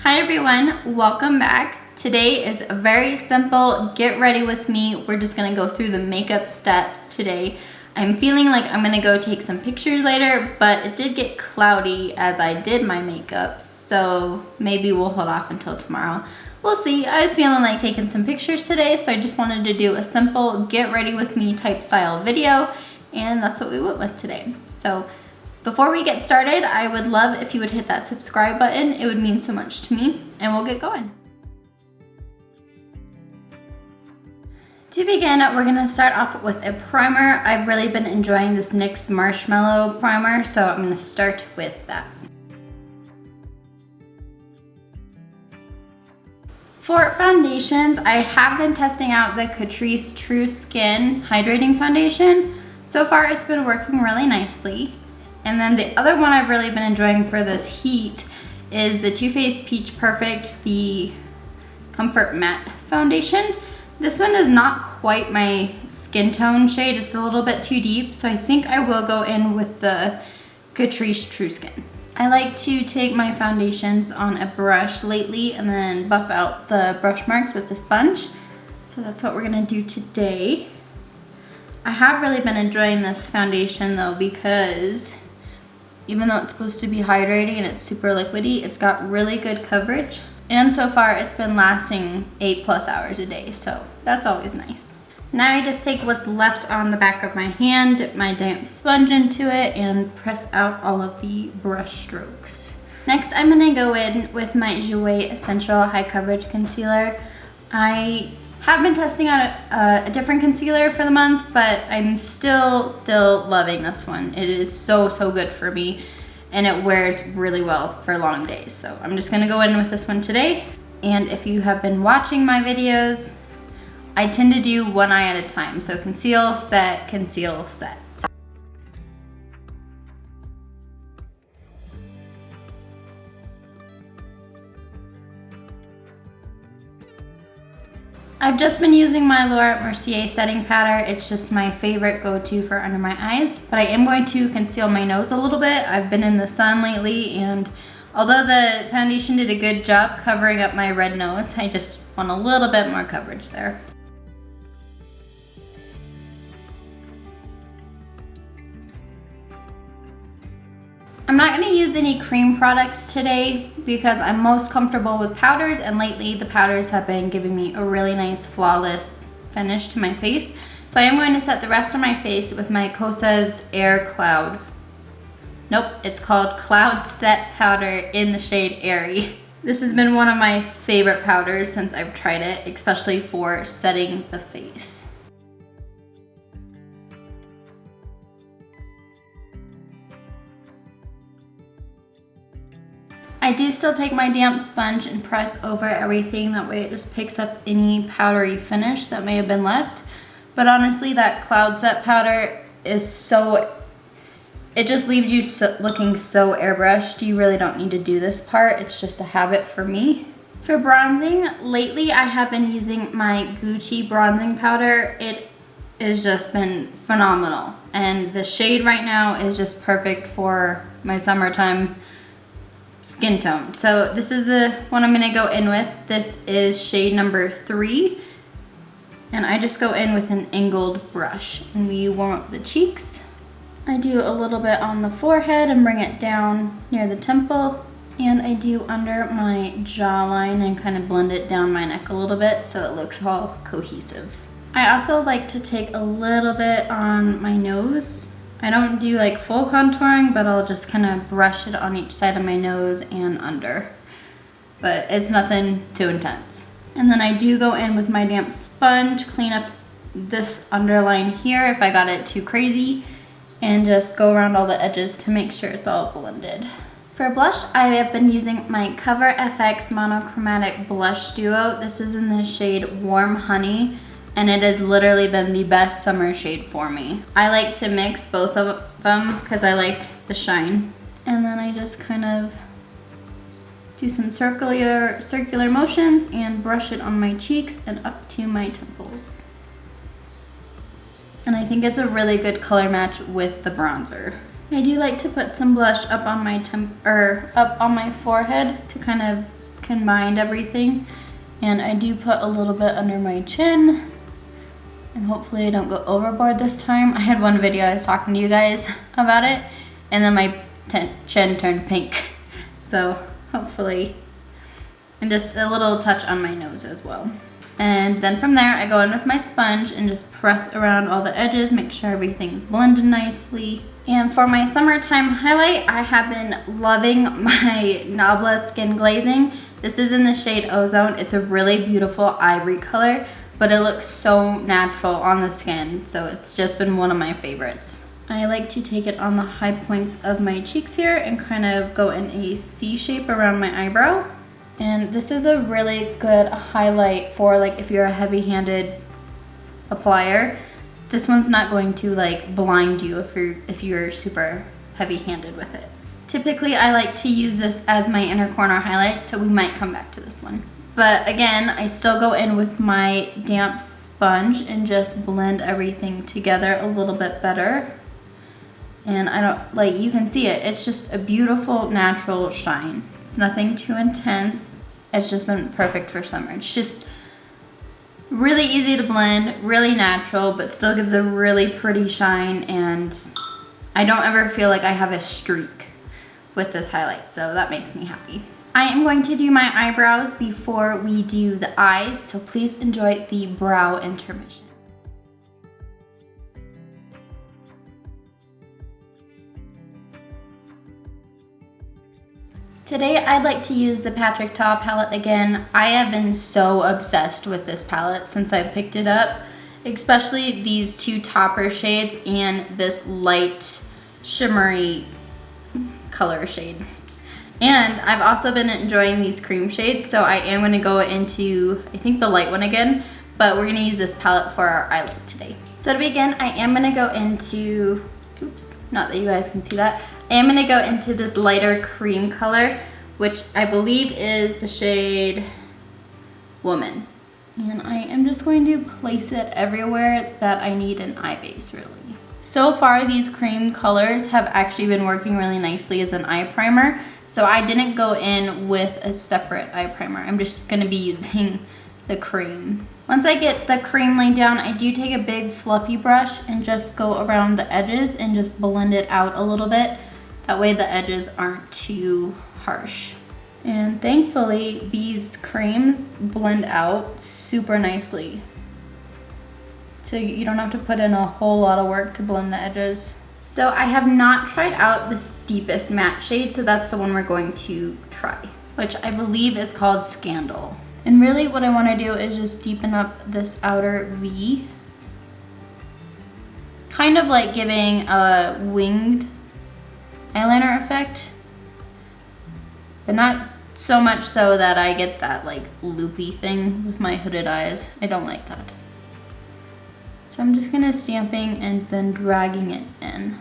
Hi everyone, welcome back. Today is a very simple get ready with me. We're just gonna go through the makeup steps today. I'm feeling like I'm gonna go take some pictures later, but it did get cloudy as I did my makeup, so maybe we'll hold off until tomorrow. We'll see. I was feeling like taking some pictures today, so I just wanted to do a simple get ready with me type style video, and that's what we went with today. So before we get started, I would love if you would hit that subscribe button. It would mean so much to me, and we'll get going. To begin, we're gonna start off with a primer. I've really been enjoying this NYX Marshmallow primer, so I'm gonna start with that. For foundations, I have been testing out the Catrice True Skin Hydrating Foundation. So far, it's been working really nicely. And then the other one I've really been enjoying for this heat is the Too Faced Peach Perfect, the Comfort Matte Foundation. This one is not quite my skin tone shade. It's a little bit too deep, so I think I will go in with the Catrice True Skin. I like to take my foundations on a brush lately and then buff out the brush marks with the sponge. So that's what we're gonna do today. I have really been enjoying this foundation though, because even though it's supposed to be hydrating and it's super liquidy, it's got really good coverage. And so far it's been lasting 8+ hours a day, so that's always nice. Now I just take what's left on the back of my hand, dip my damp sponge into it, and press out all of the brush strokes. Next, I'm gonna go in with my Jouer Essential High Coverage Concealer. I have been testing out a different concealer for the month, but I'm still loving this one. It is so good for me, and it wears really well for long days. So I'm just gonna go in with this one today. And if you have been watching my videos, I tend to do one eye at a time. So conceal, set, conceal, set. I've just been using my Laura Mercier setting powder. It's just my favorite go-to for under my eyes, but I am going to conceal my nose a little bit. I've been in the sun lately, and although the foundation did a good job covering up my red nose, I just want a little bit more coverage there. I'm not going to use any cream products today because I'm most comfortable with powders, and lately the powders have been giving me a really nice flawless finish to my face. So I am going to set the rest of my face with my Kosas Air Cloud. Nope, it's called Cloud Set Powder in the shade Airy. This has been one of my favorite powders since I've tried it, especially for setting the face. I do still take my damp sponge and press over everything. That way it just picks up any powdery finish that may have been left. But honestly, that Cloud Set powder is it just leaves you looking so airbrushed. You really don't need to do this part. It's just a habit for me. For bronzing, lately I have been using my Gucci bronzing powder. It has just been phenomenal. And the shade right now is just perfect for my summertime skin tone. So this is the one I'm gonna go in with. This is shade number 3. And I just go in with an angled brush. And we warm up the cheeks. I do a little bit on the forehead and bring it down near the temple. And I do under my jawline and kind of blend it down my neck a little bit so it looks all cohesive. I also like to take a little bit on my nose. I don't do like full contouring, but I'll just kind of brush it on each side of my nose and under. But it's nothing too intense. And then I do go in with my damp sponge, clean up this underline here if I got it too crazy, and just go around all the edges to make sure it's all blended. For blush, I have been using my Cover FX Monochromatic Blush Duo. This is in the shade Warm Honey, and it has literally been the best summer shade for me. I like to mix both of them because I like the shine. And then I just kind of do some circular motions and brush it on my cheeks and up to my temples. And I think it's a really good color match with the bronzer. I do like to put some blush up on my forehead to kind of combined everything. And I do put a little bit under my chin. And hopefully I don't go overboard this time. I had one video I was talking to you guys about it, and then my chin turned pink. So hopefully, and just a little touch on my nose as well. And then from there, I go in with my sponge and just press around all the edges, make sure everything's blended nicely. And for my summertime highlight, I have been loving my Nabla Skin Glazing. This is in the shade Ozone. It's a really beautiful ivory color, but it looks so natural on the skin, so it's just been one of my favorites. I like to take it on the high points of my cheeks here and kind of go in a C shape around my eyebrow. And this is a really good highlight for like if you're a heavy-handed applier. This one's not going to like blind you if you're super heavy-handed with it. Typically I like to use this as my inner corner highlight, so we might come back to this one. But again, I still go in with my damp sponge and just blend everything together a little bit better. And I don't, like, you can see it, it's just a beautiful natural shine. It's nothing too intense. It's just been perfect for summer. It's just really easy to blend, really natural, but still gives a really pretty shine, and I don't ever feel like I have a streak with this highlight, so that makes me happy. I am going to do my eyebrows before we do the eyes, so please enjoy the brow intermission. Today I'd like to use the Patrick Ta palette again. I have been so obsessed with this palette since I picked it up, especially these two topper shades and this light shimmery color shade. And I've also been enjoying these cream shades, so I am going to go into, I think, the light one again, but we're going to use this palette for our eye look today. So to begin, I am going to go into, oops, not that you guys can see that, I am going to go into this lighter cream color, which I believe is the shade Woman. And I am just going to place it everywhere that I need an eye base, really. So far, these cream colors have actually been working really nicely as an eye primer, so I didn't go in with a separate eye primer. I'm just going to be using the cream. Once I get the cream laid down, I do take a big fluffy brush and just go around the edges and just blend it out a little bit. That way the edges aren't too harsh. And thankfully, these creams blend out super nicely. So you don't have to put in a whole lot of work to blend the edges. So I have not tried out this deepest matte shade, so that's the one we're going to try, which I believe is called Scandal. And really what I want to do is just deepen up this outer V. Kind of like giving a winged eyeliner effect, but not so much so that I get that like loopy thing with my hooded eyes. I don't like that. So I'm just gonna stamping and then dragging it in.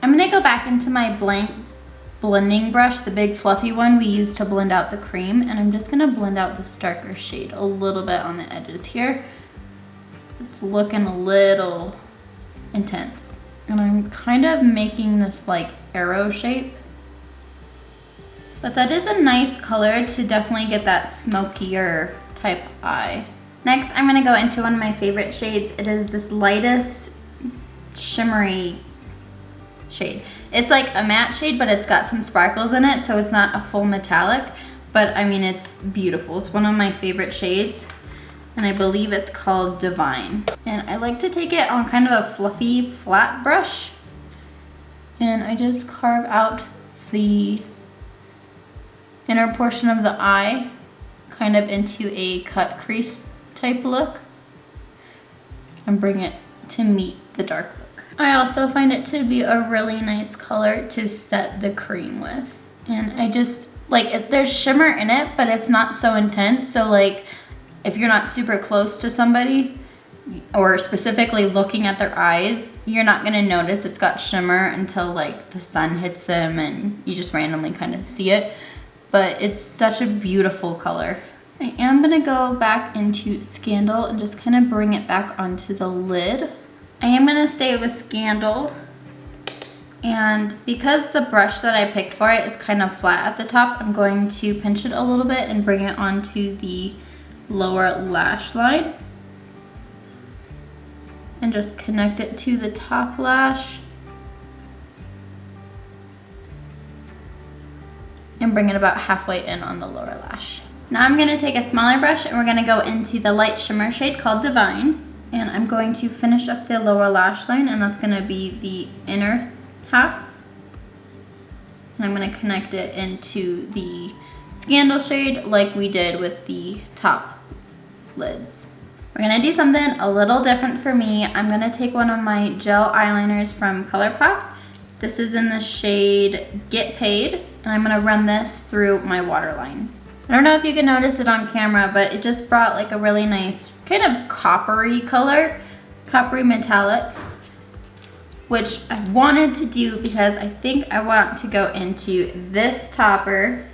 I'm gonna go back into my blank blending brush, the big fluffy one we used to blend out the cream, and I'm just gonna blend out this darker shade a little bit on the edges here. It's looking a little intense. And I'm kind of making this like arrow shape. But that is a nice color to definitely get that smokier type eye. Next, I'm gonna go into one of my favorite shades. It is this lightest shimmery shade. It's like a matte shade, but it's got some sparkles in it, so it's not a full metallic, but I mean, it's beautiful. It's one of my favorite shades, and I believe it's called Divine. And I like to take it on kind of a fluffy, flat brush, and I just carve out the inner portion of the eye, kind of into a cut crease type look, and bring it to meet the dark look. I also find it to be a really nice color to set the cream with. And I just, like, there's shimmer in it, but it's not so intense. So like, if you're not super close to somebody, or specifically looking at their eyes, you're not gonna notice it's got shimmer until like the sun hits them and you just randomly kind of see it. But it's such a beautiful color. I am gonna go back into Scandal and just kind of bring it back onto the lid. I am gonna stay with Scandal And because the brush that I picked for it is kind of flat at the top, I'm going to pinch it a little bit and bring it onto the lower lash line. And just connect it to the top lash. And bring it about halfway in on the lower lash. Now I'm gonna take a smaller brush and we're gonna go into the light shimmer shade called Divine. And I'm going to finish up the lower lash line, and that's gonna be the inner half. And I'm gonna connect it into the Scandal shade like we did with the top lids. We're gonna do something a little different for me. I'm gonna take one of my gel eyeliners from Colourpop. This is in the shade Get Paid, and I'm gonna run this through my waterline. I don't know if you can notice it on camera, but it just brought like a really nice kind of coppery color, coppery metallic, which I wanted to do because I think I want to go into this topper,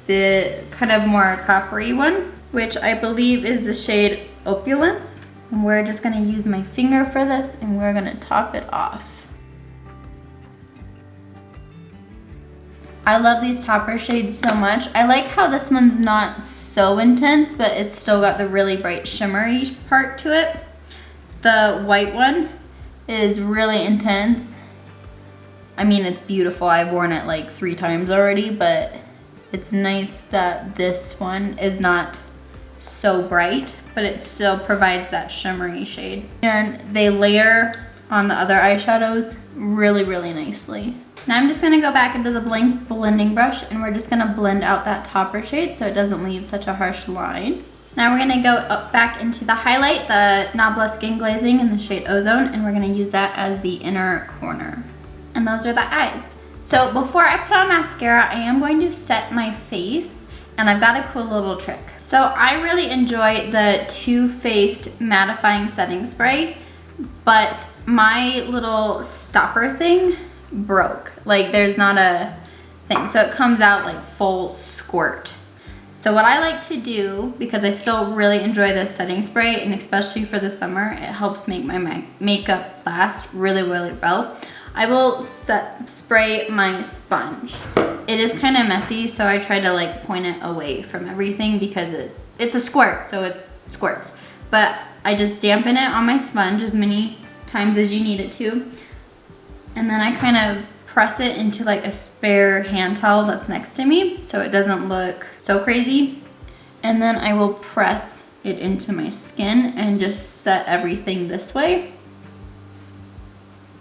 the kind of more coppery one, which I believe is the shade Opulence. And we're just gonna use my finger for this and we're gonna top it off. I love these topper shades so much. I like how this one's not so intense, but it's still got the really bright shimmery part to it. The white one is really intense. I mean, it's beautiful. I've worn it like 3 times already, but it's nice that this one is not so bright, but it still provides that shimmery shade. And they layer on the other eyeshadows really, really nicely. Now I'm just gonna go back into the blending brush and we're just gonna blend out that topper shade so it doesn't leave such a harsh line. Now we're gonna go up back into the highlight, the Nabla Skin Glazing in the shade Ozone, and we're gonna use that as the inner corner. And those are the eyes. So before I put on mascara, I am going to set my face, and I've got a cool little trick. So I really enjoy the Too Faced Mattifying Setting Spray, but my little stopper thing broke. Like there's not a thing, so it comes out like full squirt. So what I like to do, because I still really enjoy this setting spray, and especially for the summer, it helps make my makeup last really, really well. I will spray my sponge. It is kind of messy, so I try to like point it away from everything because it's a squirt, so it squirts. But I just dampen it on my sponge as many times as you need it to. And then I kind of press it into like a spare hand towel that's next to me so it doesn't look so crazy. And then I will press it into my skin and just set everything this way.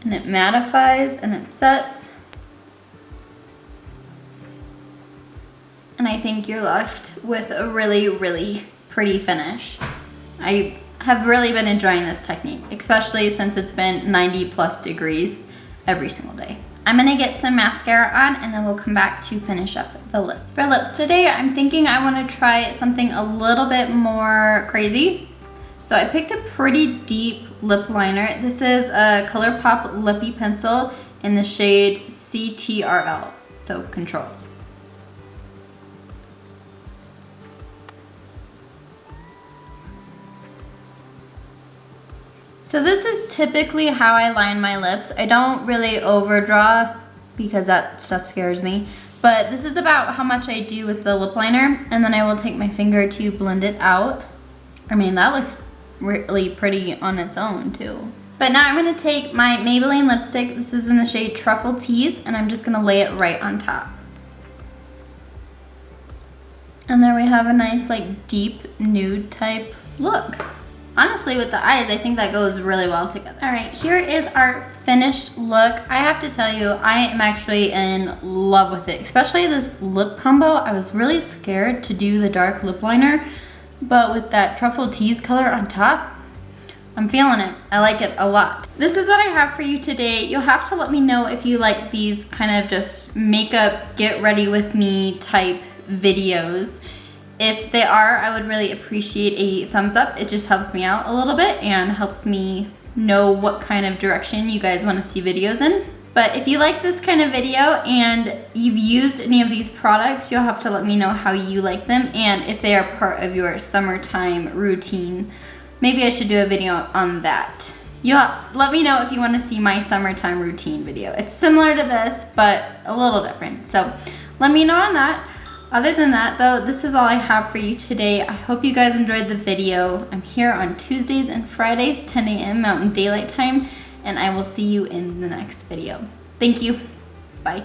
And it mattifies and it sets. And I think you're left with a really, really pretty finish. I have really been enjoying this technique, especially since it's been 90+ degrees every single day. I'm gonna get some mascara on and then we'll come back to finish up the lips. For lips today, I'm thinking I wanna try something a little bit more crazy. So I picked a pretty deep lip liner. This is a Colourpop Lippy Pencil in the shade CTRL, so Control. So this is typically how I line my lips. I don't really overdraw because that stuff scares me. But this is about how much I do with the lip liner, and then I will take my finger to blend it out. I mean, that looks really pretty on its own too. But now I'm gonna take my Maybelline lipstick. This is in the shade Truffle Tease, and I'm just gonna lay it right on top. And there we have a nice like deep nude type look. Honestly, with the eyes, I think that goes really well together. All right, here is our finished look. I have to tell you, I am actually in love with it, especially this lip combo. I was really scared to do the dark lip liner, but with that Truffle Tease color on top, I'm feeling it. I like it a lot. This is what I have for you today. You'll have to let me know if you like these kind of just makeup, get ready with me type videos. If they are, I would really appreciate a thumbs up. It just helps me out a little bit and helps me know what kind of direction you guys want to see videos in. But if you like this kind of video and you've used any of these products, you'll have to let me know how you like them and if they are part of your summertime routine. Maybe I should do a video on that. Let me know if you want to see my summertime routine video. It's similar to this, but a little different. So let me know on that. Other than that though, this is all I have for you today. I hope you guys enjoyed the video. I'm here on Tuesdays and Fridays, 10 a.m. Mountain Daylight Time, and I will see you in the next video. Thank you. Bye.